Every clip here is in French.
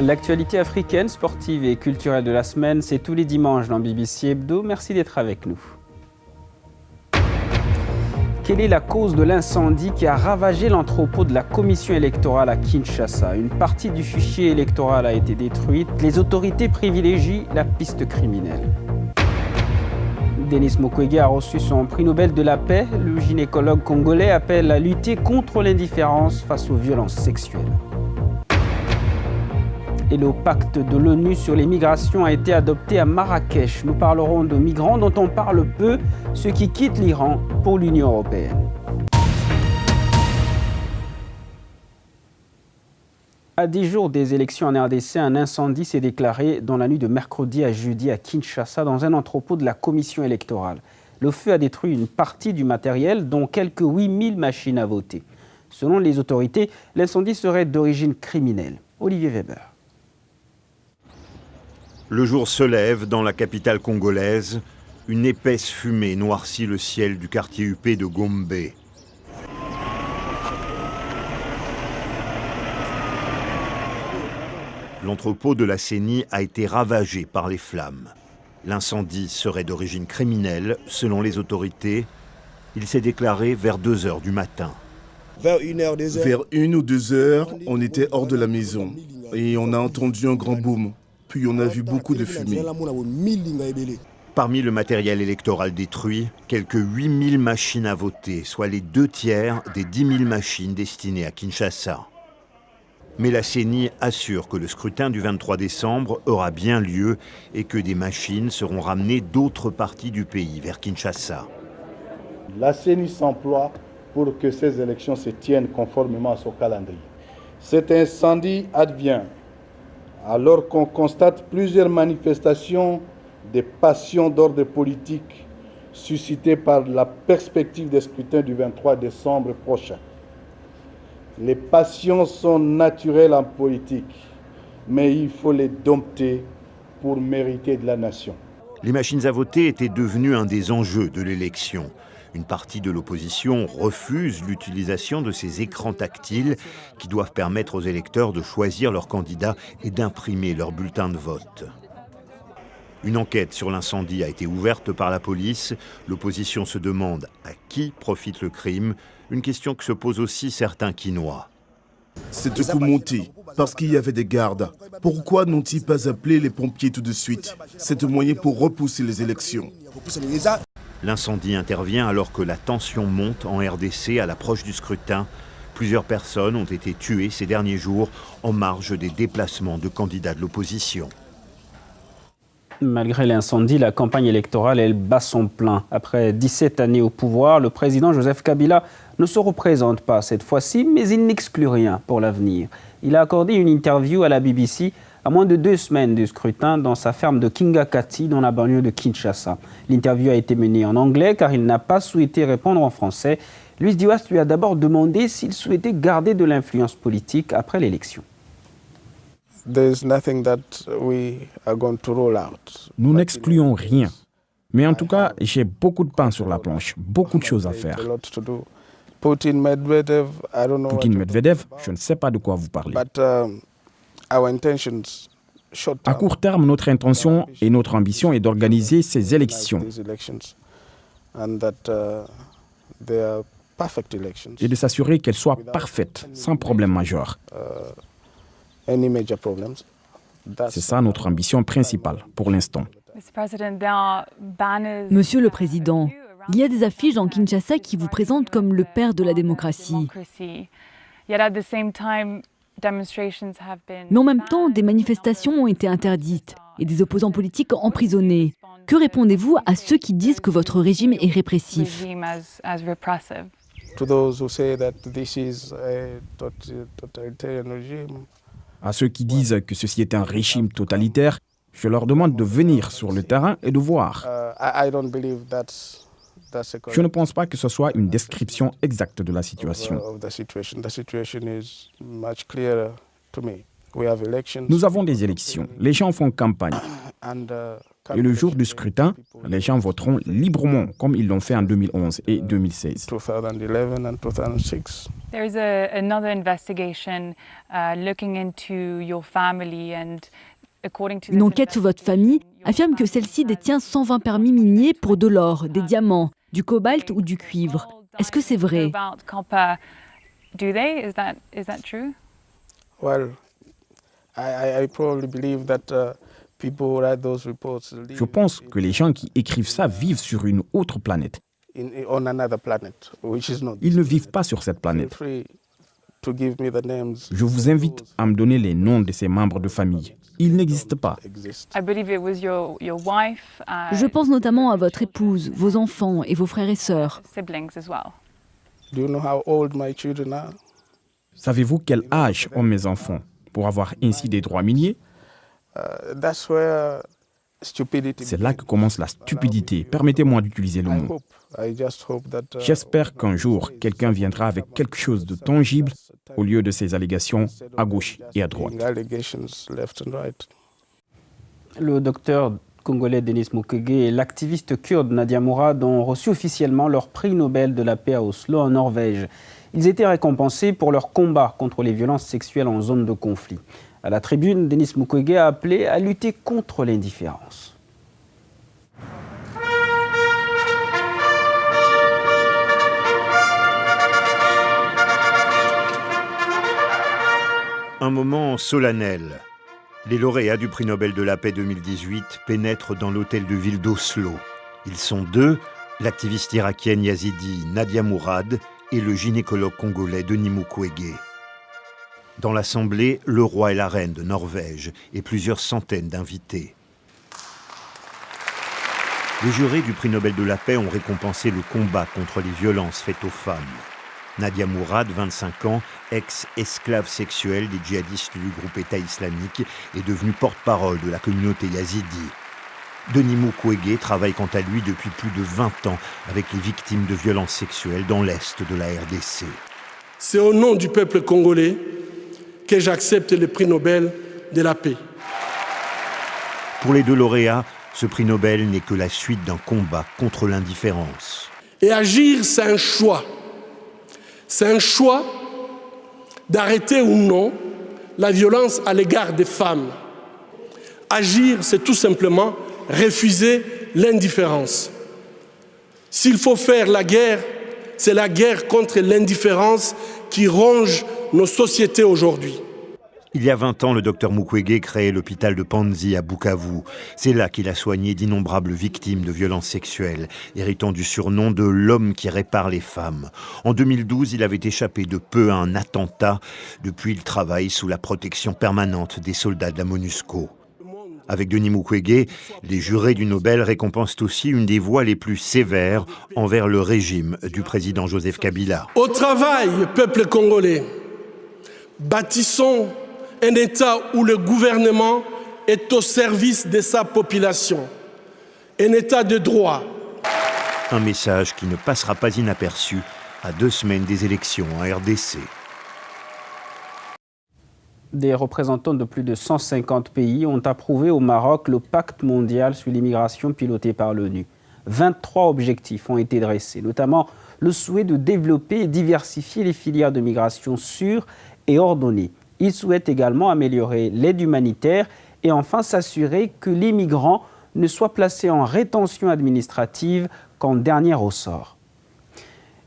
L'actualité africaine, sportive et culturelle de la semaine, c'est tous les dimanches dans BBC Hebdo. Merci d'être avec nous. Quelle est la cause de l'incendie qui a ravagé l'entrepôt de la commission électorale à Kinshasa? Une partie du fichier électoral a été détruite. Les autorités privilégient la piste criminelle. Denis Mukwege a reçu son prix Nobel de la paix. Le gynécologue congolais appelle à lutter contre l'indifférence face aux violences sexuelles. Et le pacte de l'ONU sur les migrations a été adopté à Marrakech. Nous parlerons de migrants dont on parle peu, ceux qui quittent l'Iran pour l'Union européenne. À 10 jours des élections en RDC, un incendie s'est déclaré dans la nuit de mercredi à jeudi à Kinshasa, dans un entrepôt de la commission électorale. Le feu a détruit une partie du matériel, dont quelques 8000 machines à voter. Selon les autorités, l'incendie serait d'origine criminelle. Olivier Weber. Le jour se lève dans la capitale congolaise. Une épaisse fumée noircit le ciel du quartier huppé de Gombe. L'entrepôt de la CENI a été ravagé par les flammes. L'incendie serait d'origine criminelle, selon les autorités. Il s'est déclaré vers 2 heures du matin. Vers 1 ou 2 heures, on était hors de la maison et on a entendu un grand boom. Puis on a vu beaucoup de fumée. Parmi le matériel électoral détruit, quelques 8000 machines à voter, soit les 2/3 des 10 000 machines destinées à Kinshasa. Mais la CENI assure que le scrutin du 23 décembre aura bien lieu et que des machines seront ramenées d'autres parties du pays vers Kinshasa. La CENI s'emploie pour que ces élections se tiennent conformément à son calendrier. Cet incendie advient alors qu'on constate plusieurs manifestations des passions d'ordre politique suscitées par la perspective des scrutins du 23 décembre prochain. Les passions sont naturelles en politique, mais il faut les dompter pour mériter de la nation. Les machines à voter étaient devenues un des enjeux de l'élection. Une partie de l'opposition refuse l'utilisation de ces écrans tactiles qui doivent permettre aux électeurs de choisir leur candidat et d'imprimer leur bulletin de vote. Une enquête sur l'incendie a été ouverte par la police. L'opposition se demande à qui profite le crime, une question que se posent aussi certains Kinois. C'est époumonté, parce qu'il y avait des gardes. Pourquoi n'ont-ils pas appelé les pompiers tout de suite? C'est un moyen pour repousser les élections. L'incendie intervient alors que la tension monte en RDC à l'approche du scrutin. Plusieurs personnes ont été tuées ces derniers jours en marge des déplacements de candidats de l'opposition. Malgré l'incendie, la campagne électorale, elle bat son plein. Après 17 années au pouvoir, le président Joseph Kabila ne se représente pas cette fois-ci, mais il n'exclut rien pour l'avenir. Il a accordé une interview à la BBC à moins de 2 semaines du scrutin dans sa ferme de Kingakati, dans la banlieue de Kinshasa. L'interview a été menée en anglais car il n'a pas souhaité répondre en français. Luis Diwas lui a d'abord demandé s'il souhaitait garder de l'influence politique après l'élection. Nous n'excluons rien. Mais en tout cas, j'ai beaucoup de pain sur la planche, beaucoup de choses à faire. Poutine Medvedev, je ne sais pas de quoi vous parlez. À court terme, notre intention et notre ambition est d'organiser ces élections et de s'assurer qu'elles soient parfaites, sans problème majeur. C'est ça notre ambition principale pour l'instant. Monsieur le Président, il y a des affiches dans Kinshasa qui vous présentent comme le père de la démocratie. Mais en même temps, des manifestations ont été interdites et des opposants politiques emprisonnés. Que répondez-vous à ceux qui disent que votre régime est répressif? À ceux qui disent que ceci est un régime totalitaire, je leur demande de venir sur le terrain et de voir. Je ne pense pas que ce soit une description exacte de la situation. Nous avons des élections. Les gens font campagne. Et le jour du scrutin, les gens voteront librement, comme ils l'ont fait en 2011 et 2016. There is another investigation looking into your family and according to Une enquête sur votre famille affirme que celle-ci détient 120 permis miniers pour de l'or, des diamants, du cobalt ou du cuivre. Est-ce que c'est vrai? Do they? Is that true? Well, I probably believe that people who write those reports live Je pense que les gens qui écrivent ça vivent sur une autre planète. on another planet, which is not. Ils ne vivent pas sur cette planète. Feel free to give me the names. Je vous invite à me donner les noms de ces membres de famille. Ils n'existent pas. I believe it was your wife. Je pense notamment à votre épouse, vos enfants et vos frères et sœurs. Siblings as well. Do you know how old my children are? Savez-vous quel âge ont mes enfants pour avoir ainsi des droits miniers? That's where stupidity. C'est là que commence la stupidité. Permettez-moi d'utiliser le mot. I just hope that. J'espère qu'un jour, quelqu'un viendra avec quelque chose de tangible au lieu de ces allégations à gauche et à droite. Allegations left and right. Le docteur congolais Denis Mukwege et l'activiste kurde Nadia Mourad ont reçu officiellement leur prix Nobel de la paix à Oslo, en Norvège. Ils étaient récompensés pour leur combat contre les violences sexuelles en zone de conflit. À la tribune, Denis Mukwege a appelé à lutter contre l'indifférence. Un moment solennel. Les lauréats du prix Nobel de la paix 2018 pénètrent dans l'hôtel de ville d'Oslo. Ils sont deux, l'activiste irakienne yazidi Nadia Mourad et le gynécologue congolais Denis Mukwege. Dans l'assemblée, le roi et la reine de Norvège et plusieurs centaines d'invités. Les jurés du prix Nobel de la paix ont récompensé le combat contre les violences faites aux femmes. Nadia Mourad, 25 ans, ex-esclave sexuelle des djihadistes du groupe État islamique, est devenue porte-parole de la communauté yazidi. Denis Mukwege travaille quant à lui depuis plus de 20 ans avec les victimes de violences sexuelles dans l'est de la RDC. C'est au nom du peuple congolais que j'accepte le prix Nobel de la paix. Pour les deux lauréats, ce prix Nobel n'est que la suite d'un combat contre l'indifférence. Et agir, c'est un choix. C'est un choix d'arrêter ou non la violence à l'égard des femmes. Agir, c'est tout simplement refuser l'indifférence. S'il faut faire la guerre, c'est la guerre contre l'indifférence qui ronge nos sociétés aujourd'hui. Il y a 20 ans, le docteur Mukwege créait l'hôpital de Panzi à Bukavu. C'est là qu'il a soigné d'innombrables victimes de violences sexuelles, héritant du surnom de l'homme qui répare les femmes. En 2012, il avait échappé de peu à un attentat. Depuis, il travaille sous la protection permanente des soldats de la MONUSCO. Avec Denis Mukwege, les jurés du Nobel récompensent aussi une des voix les plus sévères envers le régime du président Joseph Kabila. Au travail, peuple congolais, bâtissons un État où le gouvernement est au service de sa population. Un État de droit. Un message qui ne passera pas inaperçu à 2 semaines des élections en RDC. Des représentants de plus de 150 pays ont approuvé au Maroc le pacte mondial sur l'immigration piloté par l'ONU. 23 objectifs ont été dressés, notamment le souhait de développer et diversifier les filières de migration sûres et ordonnées. Ils souhaitent également améliorer l'aide humanitaire et enfin s'assurer que les migrants ne soient placés en rétention administrative qu'en dernier ressort.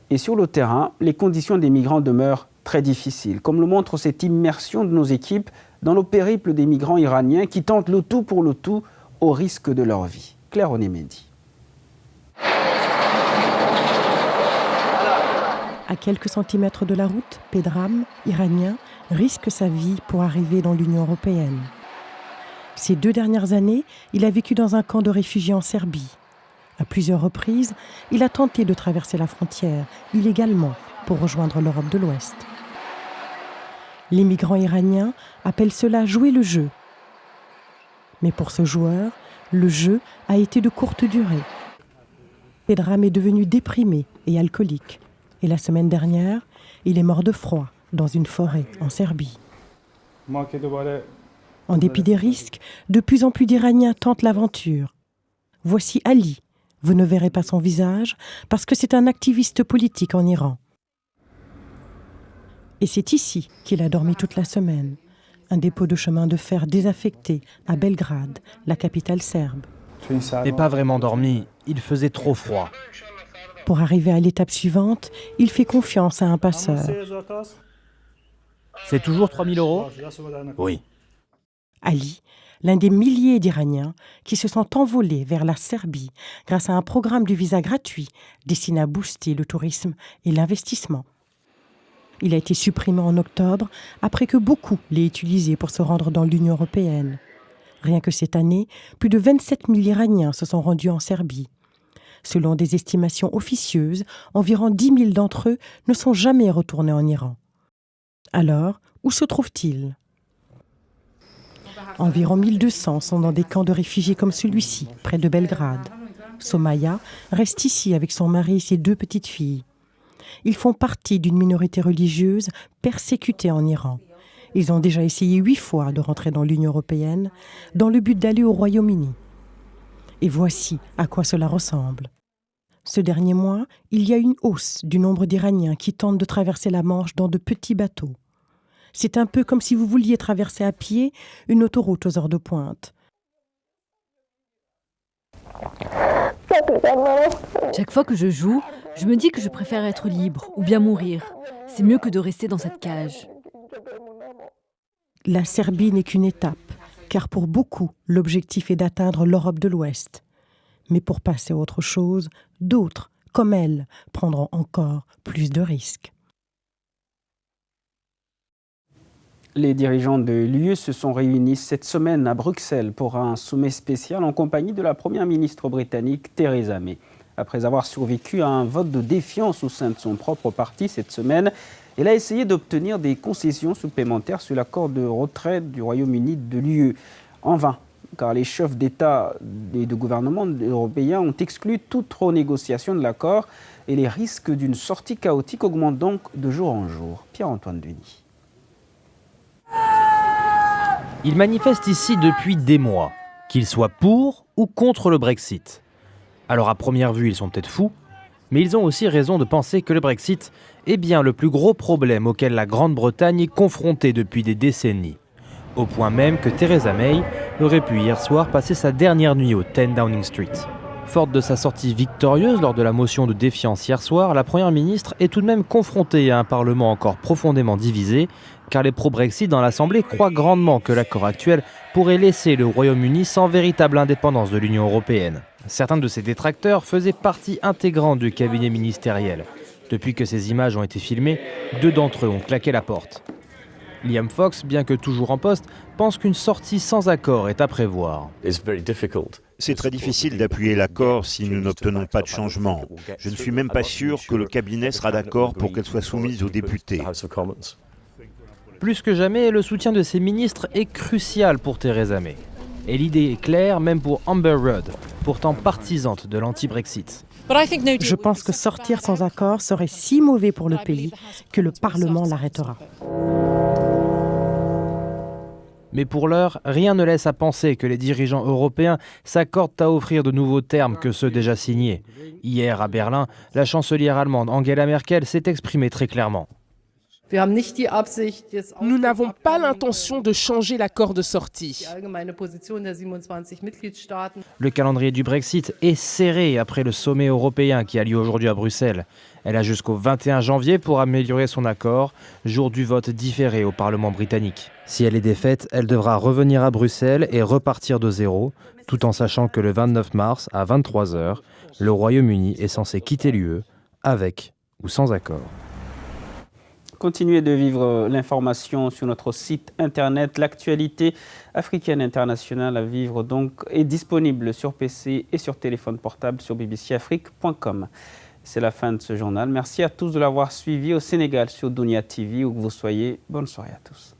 Et sur le terrain, les conditions des migrants demeurent très difficiles, comme le montre cette immersion de nos équipes dans le périple des migrants iraniens qui tentent le tout pour le tout au risque de leur vie. Claire Onémédi. À quelques centimètres de la route, Pedram, iranien, risque sa vie pour arriver dans l'Union européenne. Ces 2 dernières années, il a vécu dans un camp de réfugiés en Serbie. À plusieurs reprises, il a tenté de traverser la frontière, illégalement, pour rejoindre l'Europe de l'Ouest. Les migrants iraniens appellent cela jouer le jeu. Mais pour ce joueur, le jeu a été de courte durée. Pedram est devenu déprimé et alcoolique. Et la semaine dernière, il est mort de froid dans une forêt en Serbie. En dépit des risques, de plus en plus d'Iraniens tentent l'aventure. Voici Ali. Vous ne verrez pas son visage parce que c'est un activiste politique en Iran. Et c'est ici qu'il a dormi toute la semaine. Un dépôt de chemin de fer désaffecté à Belgrade, la capitale serbe. Mais pas vraiment dormi, il faisait trop froid. Pour arriver à l'étape suivante, il fait confiance à un passeur. C'est toujours 3 000 €? Oui. Ali, l'un des milliers d'Iraniens qui se sont envolés vers la Serbie grâce à un programme de visa gratuit destiné à booster le tourisme et l'investissement. Il a été supprimé en octobre après que beaucoup l'aient utilisé pour se rendre dans l'Union européenne. Rien que cette année, plus de 27 000 Iraniens se sont rendus en Serbie. Selon des estimations officieuses, environ 10 000 d'entre eux ne sont jamais retournés en Iran. Alors, où se trouvent-ils ? Environ 1200 sont dans des camps de réfugiés comme celui-ci, près de Belgrade. Somaya reste ici avec son mari et ses 2 petites filles. Ils font partie d'une minorité religieuse persécutée en Iran. Ils ont déjà essayé 8 fois de rentrer dans l'Union européenne dans le but d'aller au Royaume-Uni. Et voici à quoi cela ressemble. Ce dernier mois, il y a une hausse du nombre d'Iraniens qui tentent de traverser la Manche dans de petits bateaux. C'est un peu comme si vous vouliez traverser à pied une autoroute aux heures de pointe. Chaque fois que je joue, je me dis que je préfère être libre ou bien mourir. C'est mieux que de rester dans cette cage. La Serbie n'est qu'une étape, car pour beaucoup, l'objectif est d'atteindre l'Europe de l'Ouest. Mais pour passer à autre chose, d'autres, comme elle, prendront encore plus de risques. Les dirigeants de l'UE se sont réunis cette semaine à Bruxelles pour un sommet spécial en compagnie de la première ministre britannique Theresa May. Après avoir survécu à un vote de défiance au sein de son propre parti cette semaine, elle a essayé d'obtenir des concessions supplémentaires sur l'accord de retrait du Royaume-Uni de l'UE. En vain, car les chefs d'État et de gouvernement européens ont exclu toute renégociation de l'accord et les risques d'une sortie chaotique augmentent donc de jour en jour. Pierre-Antoine Denis. Ils manifestent ici depuis des mois, qu'ils soient pour ou contre le Brexit. Alors à première vue, ils sont peut-être fous, mais ils ont aussi raison de penser que le Brexit est bien le plus gros problème auquel la Grande-Bretagne est confrontée depuis des décennies. Au point même que Theresa May aurait pu hier soir passer sa dernière nuit au 10 Downing Street. Forte de sa sortie victorieuse lors de la motion de défiance hier soir, la Première ministre est tout de même confrontée à un Parlement encore profondément divisé, car les pro-Brexit dans l'Assemblée croient grandement que l'accord actuel pourrait laisser le Royaume-Uni sans véritable indépendance de l'Union européenne. Certains de ses détracteurs faisaient partie intégrante du cabinet ministériel. Depuis que ces images ont été filmées, 2 d'entre eux ont claqué la porte. Liam Fox, bien que toujours en poste, pense qu'une sortie sans accord est à prévoir. C'est très difficile d'appuyer l'accord si nous n'obtenons pas de changement. Je ne suis même pas sûr que le cabinet sera d'accord pour qu'elle soit soumise aux députés. Plus que jamais, le soutien de ses ministres est crucial pour Theresa May. Et l'idée est claire, même pour Amber Rudd, pourtant partisante de l'anti-Brexit. Je pense que sortir sans accord serait si mauvais pour le pays que le Parlement l'arrêtera. Mais pour l'heure, rien ne laisse à penser que les dirigeants européens s'accordent à offrir de nouveaux termes que ceux déjà signés. Hier, à Berlin, la chancelière allemande Angela Merkel s'est exprimée très clairement. Nous n'avons pas l'intention de changer l'accord de sortie. Le calendrier du Brexit est serré après le sommet européen qui a lieu aujourd'hui à Bruxelles. Elle a jusqu'au 21 janvier pour améliorer son accord, jour du vote différé au Parlement britannique. Si elle est défaite, elle devra revenir à Bruxelles et repartir de zéro, tout en sachant que le 29 mars, à 23 h, le Royaume-Uni est censé quitter l'UE, avec ou sans accord. Continuez de vivre l'information sur notre site internet. L'actualité africaine internationale à vivre donc est disponible sur PC et sur téléphone portable sur bbcafrique.com. C'est la fin de ce journal. Merci à tous de l'avoir suivi au Sénégal sur Dunia TV, où que vous soyez. Bonne soirée à tous.